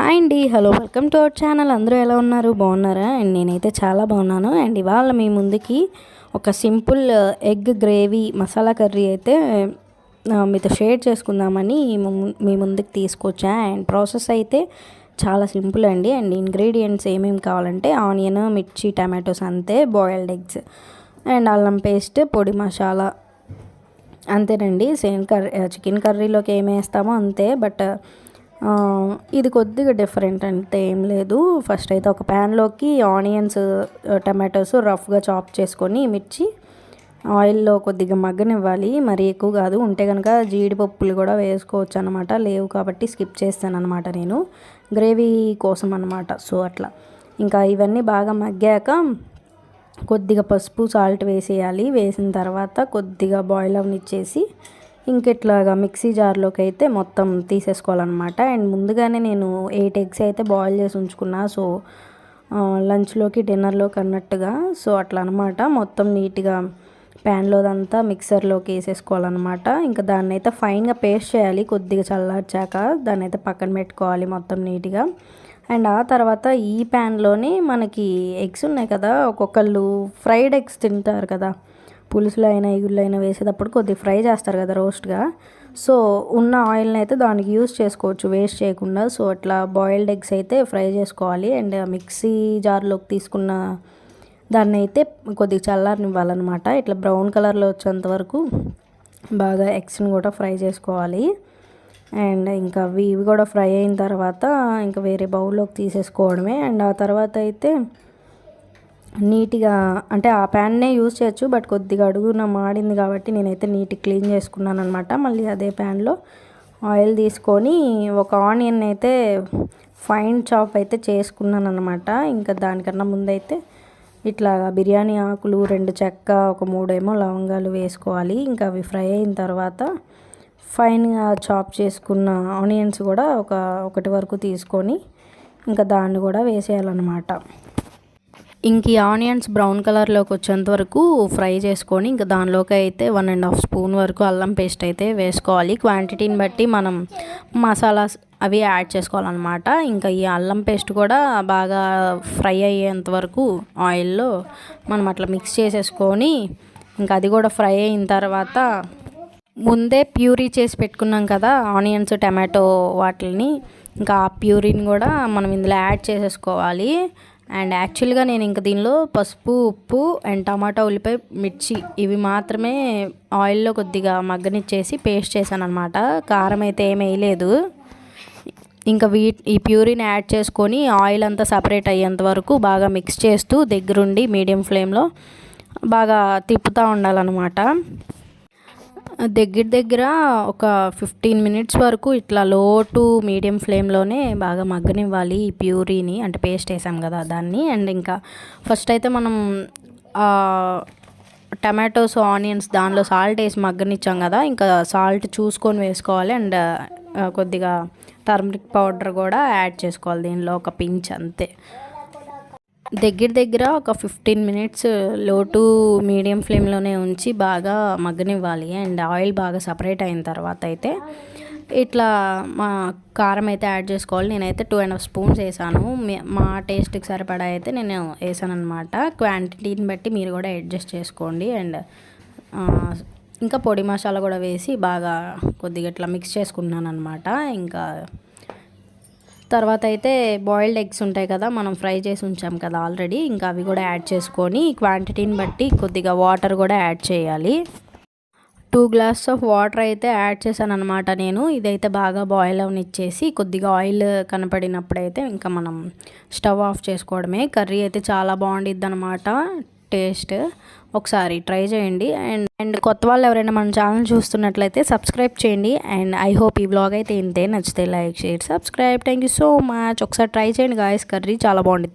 Hi అండి, hello, welcome to our channel. అందరూ ఎలా ఉన్నారు? బాగున్నారా? అండ్ నేనైతే చాలా బాగున్నాను. అండ్ ఇవాళ మీ ముందుకి ఒక simple egg gravy masala curry అయితే మీతో షేర్ చేసుకుందామని మీ ముందుకు తీసుకొచ్చా. అండ్ ప్రాసెస్ అయితే చాలా సింపుల్ అండి. అండ్ ఇంగ్రీడియంట్స్ ఏమేమి కావాలంటే ఆనియన్, మిర్చి, టమాటోస్ అంతే, బాయిల్డ్ ఎగ్స్ అండ్ అల్లం పేస్ట్, పొడి మసాలా అంతేనండి. సేమ్ చికెన్ కర్రీలోకి ఏమి వేస్తామో అంతే. బట్ ఇది కొద్దిగా డిఫరెంట్ అంటే ఏం లేదు. ఫస్ట్ అయితే ఒక ప్యాన్లోకి ఆనియన్స్, టమాటోస్ రఫ్గా చాప్ చేసుకొని మిర్చి ఆయిల్లో కొద్దిగా మగ్గనివ్వాలి. మరి ఎక్కువ కాదు. ఉంటే కనుక జీడిపప్పులు కూడా వేసుకోవచ్చు అనమాట. లేవు కాబట్టి స్కిప్ చేస్తాను అనమాట నేను, గ్రేవీ కోసం అనమాట. సో అట్లా ఇంకా ఇవన్నీ బాగా మగ్గాక కొద్దిగా పసుపు, సాల్ట్ వేసేయాలి. వేసిన తర్వాత కొద్దిగా బాయిల్ అవనిచ్చేసి ఇంకెట్లాగా మిక్సీ జార్లోకి అయితే మొత్తం తీసేసుకోవాలన్నమాట. అండ్ ముందుగానే నేను 8 ఎగ్స్ అయితే బాయిల్ చేసి ఉంచుకున్నా. సో లంచ్లోకి, డిన్నర్లోకి అన్నట్టుగా. సో అట్లా అనమాట. మొత్తం నీట్గా ప్యాన్లోదంతా మిక్సర్లోకి వేసేసుకోవాలన్నమాట. ఇంకా దాన్ని అయితే ఫైన్గా పేస్ట్ చేయాలి. కొద్దిగా చల్లార్చాక దాన్ని అయితే పక్కన పెట్టుకోవాలి మొత్తం నీట్గా. అండ్ ఆ తర్వాత ఈ ప్యాన్లోనే మనకి ఎగ్స్ ఉన్నాయి కదా, ఒక్కొక్కళ్ళు ఫ్రైడ్ ఎగ్స్ తింటారు కదా, పులుసులో అయినా ఇగుళ్ళు అయినా వేసేటప్పుడు కొద్దిగా ఫ్రై చేస్తారు కదా రోస్ట్గా. సో ఉన్న ఆయిల్ని అయితే దానికి యూస్ చేసుకోవచ్చు వేస్ట్ చేయకుండా. సో అట్లా బాయిల్డ్ ఎగ్స్ అయితే ఫ్రై చేసుకోవాలి. అండ్ మిక్సీ జార్లోకి తీసుకున్న దాన్ని అయితే కొద్దిగా చల్లారనివ్వాలన్నమాట. ఇట్లా బ్రౌన్ కలర్లో వచ్చేంత వరకు బాగా ఎగ్స్ని కూడా ఫ్రై చేసుకోవాలి. అండ్ ఇంకా ఇవి కూడా ఫ్రై అయిన తర్వాత ఇంకా వేరే బౌల్లోకి తీసేసుకోవడమే. అండ్ ఆ తర్వాత అయితే నీట్గా అంటే ఆ ప్యాన్నే యూజ్ చేయొచ్చు, బట్ కొద్దిగా అడుగున మాడింది కాబట్టి నేనైతే నీట్గా క్లీన్ చేసుకున్నాను అనమాట. మళ్ళీ అదే ప్యాన్లో ఆయిల్ తీసుకొని ఒక ఆనియన్ అయితే ఫైన్ చాప్ అయితే చేసుకున్నాను అనమాట. ఇంకా దానికన్నా ముందైతే ఇట్లా బిర్యానీ ఆకులు, 2 చెక్క, ఒక 3 ఏమో లవంగాలు వేసుకోవాలి. ఇంకా అవి ఫ్రై అయిన తర్వాత ఫైన్గా చాప్ చేసుకున్న ఆనియన్స్ కూడా ఒకటి వరకు తీసుకొని ఇంకా దాన్ని కూడా వేసేయాలన్నమాట. ఇంక ఈ ఆనియన్స్ బ్రౌన్ కలర్లోకి వచ్చేంత వరకు ఫ్రై చేసుకొని ఇంకా దానిలోకి అయితే 1.5 స్పూన్ వరకు అల్లం పేస్ట్ అయితే వేసుకోవాలి. క్వాంటిటీని బట్టి మనం మసాలాస్ అవి యాడ్ చేసుకోవాలన్నమాట. ఇంకా ఈ అల్లం పేస్ట్ కూడా బాగా ఫ్రై అయ్యేంత వరకు ఆయిల్లో మనం అట్లా మిక్స్ చేసేసుకొని ఇంకా అది కూడా ఫ్రై అయిన తర్వాత ముందే ప్యూరీ చేసి పెట్టుకున్నాం కదా ఆనియన్స్, టమాటో వాటిని, ఇంకా ఆ ప్యూరీని కూడా మనం ఇందులో యాడ్ చేసేసుకోవాలి. అండ్ యాక్చువల్గా నేను ఇంకా దీనిలో పసుపు, ఉప్పు అండ్ టమాటా, ఉల్లిపాయ, మిర్చి ఇవి మాత్రమే ఆయిల్లో కొద్దిగా మగ్గనిచ్చేసి పేస్ట్ చేశాను అనమాట. కారం అయితే ఏమి వేయలేదు. ఇంకా ఈ ప్యూరీని యాడ్ చేసుకొని ఆయిల్ అంతా సపరేట్ అయ్యేంత వరకు బాగా మిక్స్ చేస్తూ దగ్గరుండి మీడియం ఫ్లేమ్లో బాగా తిప్పుతూ ఉండాలన్నమాట. దగ్గర ఒక 15 మినిట్స్ వరకు ఇట్లా లో టు మీడియం ఫ్లేమ్లోనే బాగా మగ్గనివ్వాలి ఈ ప్యూరీని, అంటే పేస్ట్ వేసాం కదా దాన్ని. అండ్ ఇంకా ఫస్ట్ అయితే మనం టమాటోస్, ఆనియన్స్ దానిలో సాల్ట్ వేసి మగ్గనిచ్చాం కదా, ఇంకా సాల్ట్ చూసుకొని వేసుకోవాలి. అండ్ కొద్దిగా టర్మరిక్ పౌడర్ కూడా యాడ్ చేసుకోవాలి దీనిలో, ఒక పించ్ అంతే. దగ్గర ఒక 15 మినిట్స్ లో టు మీడియం ఫ్లేమ్లోనే ఉంచి బాగా మగ్గనివ్వాలి. అండ్ ఆయిల్ బాగా సపరేట్ అయిన తర్వాత అయితే ఇట్లా మా కారం అయితే యాడ్ చేసుకోవాలి. నేనైతే 2.5 స్పూన్స్ వేసాను. మా టేస్ట్కి సరిపడా అయితే నేను వేసాను అనమాట. క్వాంటిటీని బట్టి మీరు కూడా అడ్జస్ట్ చేసుకోండి. అండ్ ఇంకా పొడి మసాలా కూడా వేసి బాగా కొద్దిగా ఇట్లా మిక్స్ చేసుకున్నాను అనమాట. ఇంకా తర్వాత అయితే బాయిల్డ్ ఎగ్స్ ఉంటాయి కదా, మనం ఫ్రై చేసి ఉంచాం కదా ఆల్రెడీ, ఇంకా అవి కూడా యాడ్ చేసుకొని క్వాంటిటీని బట్టి కొద్దిగా వాటర్ కూడా యాడ్ చేయాలి. 2 గ్లాసెస్ ఆఫ్ వాటర్ అయితే యాడ్ చేశాను అనమాట నేను. ఇదైతే బాగా బాయిల్ అవనిచ్చేసి కొద్దిగా ఆయిల్ కనపడినప్పుడైతే ఇంకా మనం స్టవ్ ఆఫ్ చేసుకోవడమే. కర్రీ అయితే చాలా బాగుండిద్ది అనమాట టేస్ట్. ఒకసారి ట్రై చేయండి. అండ్ కొత్త వాళ్ళు ఎవరైనా మన ఛానల్ చూస్తున్నట్లయితే సబ్స్క్రైబ్ చేయండి. అండ్ ఐ హోప్ ఈ బ్లాగ్ అయితే ఇంతే. నచ్చితే like, share, subscribe. Thank you so much. ఒకసారి ట్రై చేయండి గాయస్, కర్రీ చాలా బాగుంటుంది.